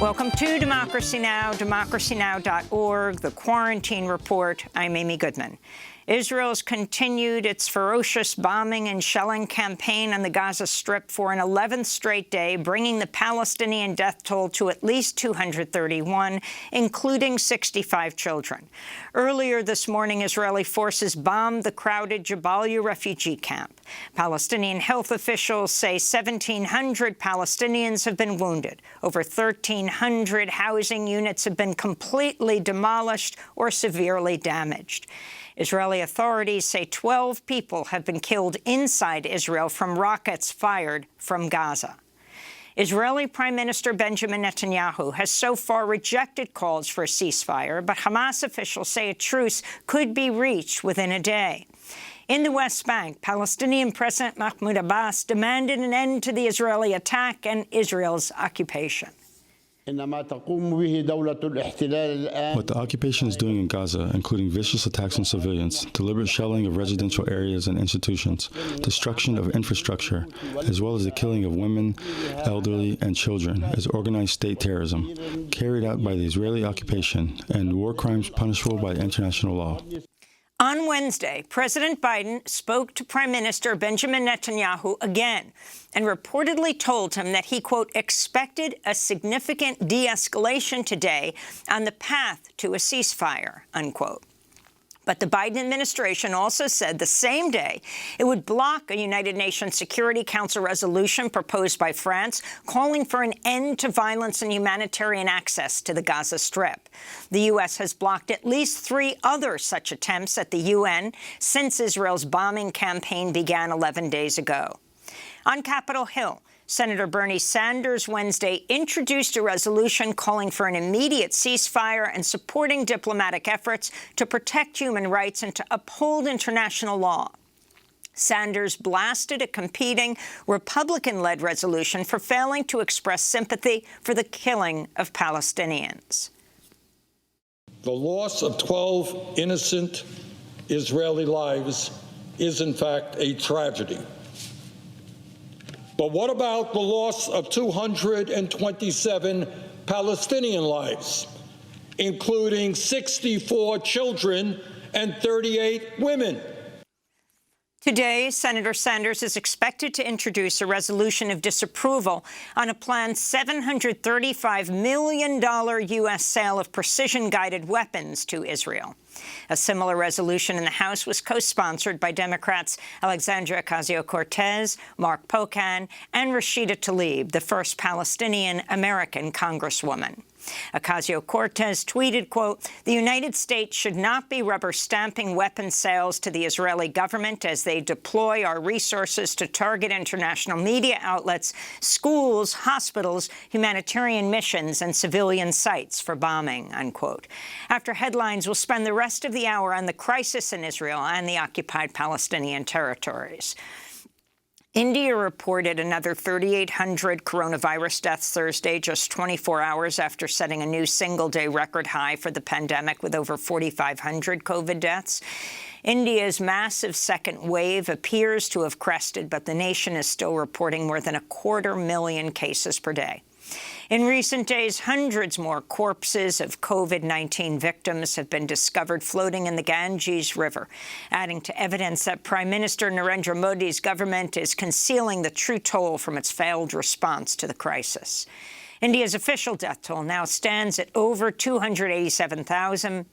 Welcome to Democracy Now!, democracynow.org, the Quarantine Report. I'm Amy Goodman. Israel's continued its ferocious bombing and shelling campaign on the Gaza Strip for an 11th straight day, bringing the Palestinian death toll to at least 231, including 65 children. Earlier this morning, Israeli forces bombed the crowded Jabalia refugee camp. Palestinian health officials say 1,700 Palestinians have been wounded. Over 1,300 housing units have been completely demolished or severely damaged. Israeli authorities say 12 people have been killed inside Israel from rockets fired from Gaza. Israeli Prime Minister Benjamin Netanyahu has so far rejected calls for a ceasefire, but Hamas officials say a truce could be reached within a day. In the West Bank, Palestinian President Mahmoud Abbas demanded an end to the Israeli attack and Israel's occupation. What the occupation is doing in Gaza, including vicious attacks on civilians, deliberate shelling of residential areas and institutions, destruction of infrastructure, as well as the killing of women, elderly, and children, is organized state terrorism, carried out by the Israeli occupation, and war crimes punishable by international law. On Wednesday, President Biden spoke to Prime Minister Benjamin Netanyahu again and reportedly told him that he, quote, expected a significant de-escalation today on the path to a ceasefire, unquote. But the Biden administration also said the same day it would block a United Nations Security Council resolution proposed by France calling for an end to violence and humanitarian access to the Gaza Strip. The U.S. has blocked at least 3 other such attempts at the UN since Israel's bombing campaign began 11 days ago. On Capitol Hill, Senator Bernie Sanders Wednesday introduced a resolution calling for an immediate ceasefire and supporting diplomatic efforts to protect human rights and to uphold international law. Sanders blasted a competing Republican-led resolution for failing to express sympathy for the killing of Palestinians. The loss of 12 innocent Israeli lives is, in fact, a tragedy. But what about the loss of 227 Palestinian lives, including 64 children and 38 women? Today, Senator Sanders is expected to introduce a resolution of disapproval on a planned $735 million U.S. sale of precision-guided weapons to Israel. A similar resolution in the House was co-sponsored by Democrats Alexandria Ocasio-Cortez, Mark Pocan, and Rashida Tlaib, the first Palestinian-American congresswoman. Ocasio-Cortez tweeted, quote, "The United States should not be rubber-stamping weapons sales to the Israeli government as they deploy our resources to target international media outlets, schools, hospitals, humanitarian missions, and civilian sites for bombing," unquote. After headlines, we'll spend the rest of the hour on the crisis in Israel and the occupied Palestinian territories. India reported another 3,800 coronavirus deaths Thursday, just 24 hours after setting a new single-day record high for the pandemic with over 4,500 COVID deaths. India's massive second wave appears to have crested, but the nation is still reporting more than 250,000 cases per day. In recent days, hundreds more corpses of COVID-19 victims have been discovered floating in the Ganges River, adding to evidence that Prime Minister Narendra Modi's government is concealing the true toll from its failed response to the crisis. India's official death toll now stands at over 287,000,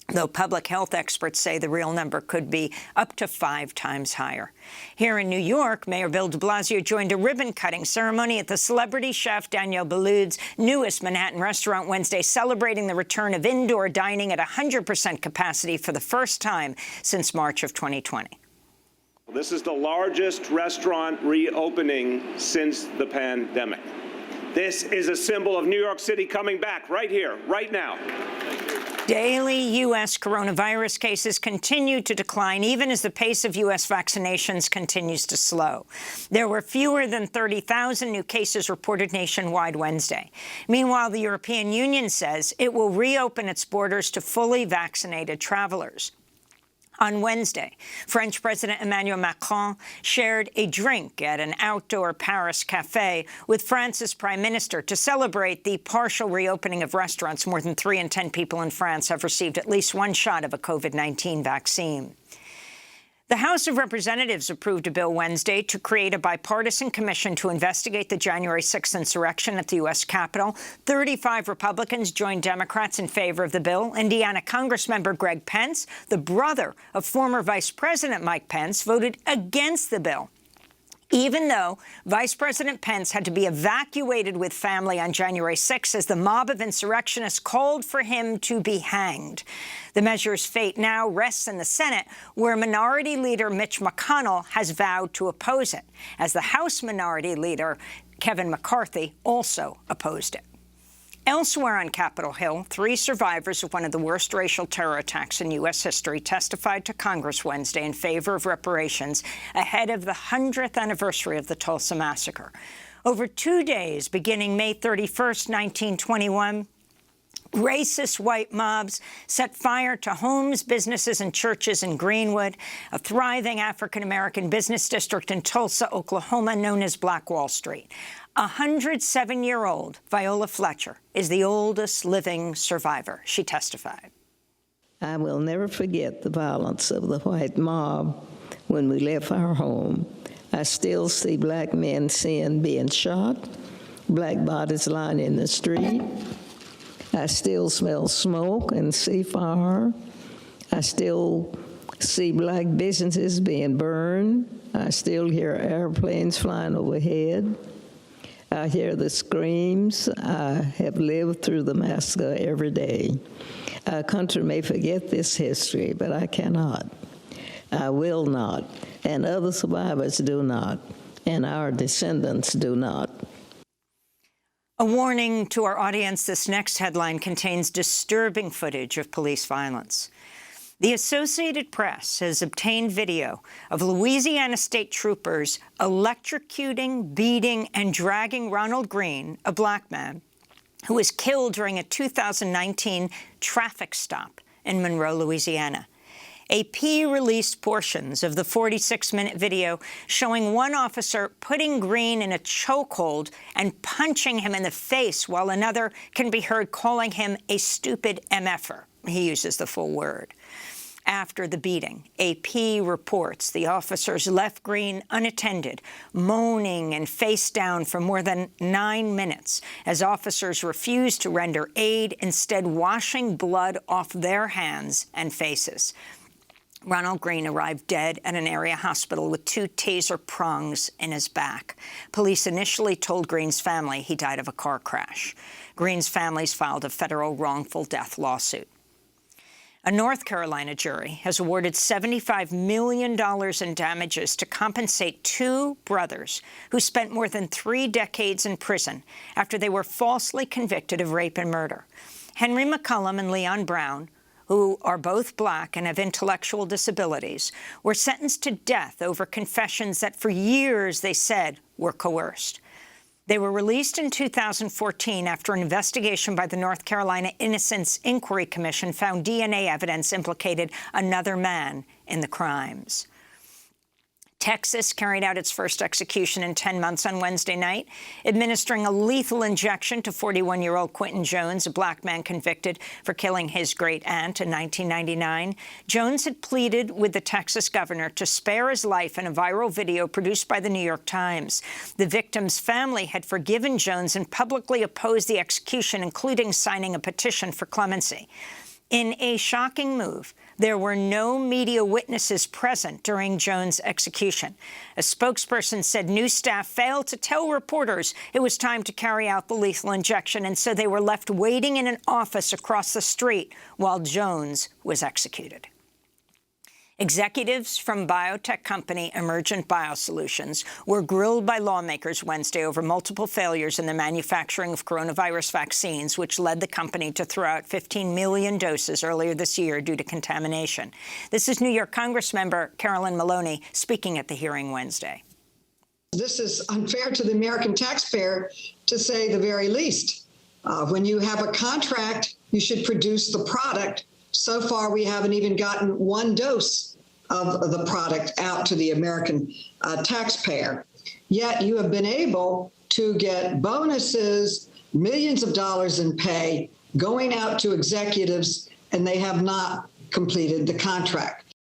though public health experts say the real number could be up to 5 times higher. Here in New York, Mayor Bill de Blasio joined a ribbon-cutting ceremony at the celebrity chef Daniel Bouluds' newest Manhattan restaurant Wednesday, celebrating the return of indoor dining at 100% capacity for the first time since March of 2020. This is the largest restaurant reopening since the pandemic. This is a symbol of New York City coming back right here, right now. Daily U.S. coronavirus cases continue to decline, even as the pace of U.S. vaccinations continues to slow. There were fewer than 30,000 new cases reported nationwide Wednesday. Meanwhile, the European Union says it will reopen its borders to fully vaccinated travelers. On Wednesday, French President Emmanuel Macron shared a drink at an outdoor Paris cafe with France's prime minister to celebrate the partial reopening of restaurants. More than 3 in 10 people in France have received at least one shot of a COVID-19 vaccine. The House of Representatives approved a bill Wednesday to create a bipartisan commission to investigate the January 6th insurrection at the U.S. Capitol. 35 Republicans joined Democrats in favor of the bill. Indiana Congressmember Greg Pence, the brother of former Vice President Mike Pence, voted against the bill, even though Vice President Pence had to be evacuated with family on January 6 as the mob of insurrectionists called for him to be hanged. The measure's fate now rests in the Senate, where Minority Leader Mitch McConnell has vowed to oppose it, as the House Minority Leader Kevin McCarthy also opposed it. Elsewhere on Capitol Hill, 3 survivors of one of the worst racial terror attacks in U.S. history testified to Congress Wednesday in favor of reparations ahead of the 100th anniversary of the Tulsa massacre. Over 2 days, beginning May 31st, 1921, racist white mobs set fire to homes, businesses, and churches in Greenwood, a thriving African-American business district in Tulsa, Oklahoma, known as Black Wall Street. 107-year-old Viola Fletcher is the oldest living survivor. She testified. I will never forget the violence of the white mob when we left our home. I still see black men being shot, black bodies lying in the street. I still smell smoke and see fire. I still see black businesses being burned. I still hear airplanes flying overhead. I hear the screams. I have lived through the massacre every day. Our country may forget this history, but I cannot. I will not, and other survivors do not, and our descendants do not. A warning to our audience, this next headline contains disturbing footage of police violence. The Associated Press has obtained video of Louisiana state troopers electrocuting, beating, and dragging Ronald Green, a black man, who was killed during a 2019 traffic stop in Monroe, Louisiana. AP released portions of the 46-minute video showing one officer putting Green in a chokehold and punching him in the face, while another can be heard calling him a stupid MFer. He uses the full word. After the beating, AP reports the officers left Green unattended, moaning and face down for more than 9 minutes as officers refused to render aid, instead washing blood off their hands and faces. Ronald Green arrived dead at an area hospital with 2 taser prongs in his back. Police initially told Green's family he died of a car crash. Green's families filed a federal wrongful death lawsuit. A North Carolina jury has awarded $75 million in damages to compensate 2 brothers who spent more than 3 decades in prison after they were falsely convicted of rape and murder. Henry McCullum and Leon Brown, who are both black and have intellectual disabilities, were sentenced to death over confessions that for years they said were coerced. They were released in 2014 after an investigation by the North Carolina Innocence Inquiry Commission found DNA evidence implicated another man in the crimes. Texas carried out its first execution in 10 months on Wednesday night, administering a lethal injection to 41-year-old Quentin Jones, a black man convicted for killing his great-aunt in 1999. Jones had pleaded with the Texas governor to spare his life in a viral video produced by the New York Times. The victim's family had forgiven Jones and publicly opposed the execution, including signing a petition for clemency. In a shocking move, there were no media witnesses present during Jones' execution. A spokesperson said news staff failed to tell reporters it was time to carry out the lethal injection, and so they were left waiting in an office across the street while Jones was executed. Executives from biotech company Emergent Biosolutions were grilled by lawmakers Wednesday over multiple failures in the manufacturing of coronavirus vaccines, which led the company to throw out 15 million doses earlier this year due to contamination. This is New York Congressmember Carolyn Maloney speaking at the hearing Wednesday. This is unfair to the American taxpayer, to say the very least. When you have a contract, you should produce the product. So far, we haven't even gotten 1 dose of the product out to the American taxpayer. Yet you have been able to get bonuses, millions of dollars in pay going out to executives, and they have not completed the contract.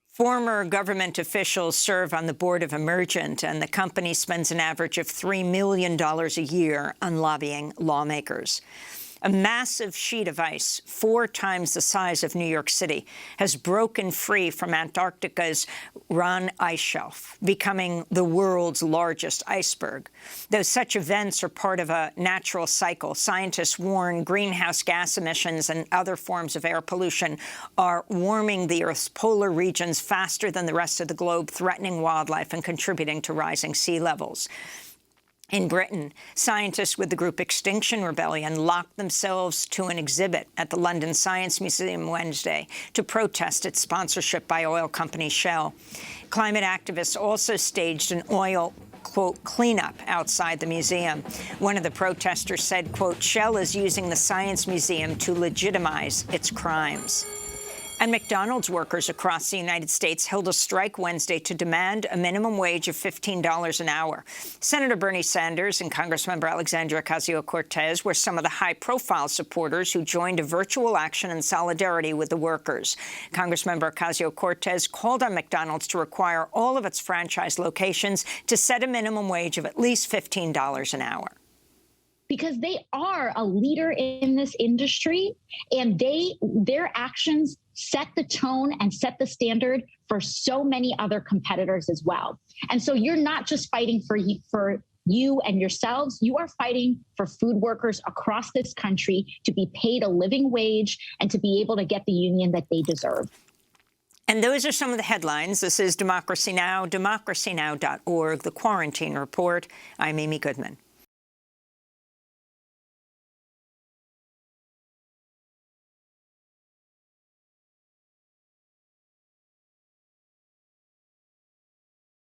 Former government officials serve on the board of Emergent, and the company spends an average of $3 million a year on lobbying lawmakers. A massive sheet of ice, 4 times the size of New York City, has broken free from Antarctica's Ron ice shelf, becoming the world's largest iceberg. Though such events are part of a natural cycle, scientists warn greenhouse gas emissions and other forms of air pollution are warming the Earth's polar regions faster than the rest of the globe, threatening wildlife and contributing to rising sea levels. In Britain, scientists with the group Extinction Rebellion locked themselves to an exhibit at the London Science Museum Wednesday to protest its sponsorship by oil company Shell. Climate activists also staged an oil, quote, cleanup outside the museum. One of the protesters said, quote, Shell is using the Science Museum to legitimize its crimes. And McDonald's workers across the United States held a strike Wednesday to demand a minimum wage of $15 an hour. Senator Bernie Sanders and Congressmember Alexandria Ocasio-Cortez were some of the high-profile supporters who joined a virtual action in solidarity with the workers. Congressmember Ocasio-Cortez called on McDonald's to require all of its franchise locations to set a minimum wage of at least $15 an hour. Because they are a leader in this industry, and their actions set the tone and set the standard for so many other competitors as well. And so you're not just fighting for you and yourselves, you are fighting for food workers across this country to be paid a living wage and to be able to get the union that they deserve. And those are some of the headlines. This is Democracy Now!, democracynow.org, The Quarantine Report. I'm Amy Goodman.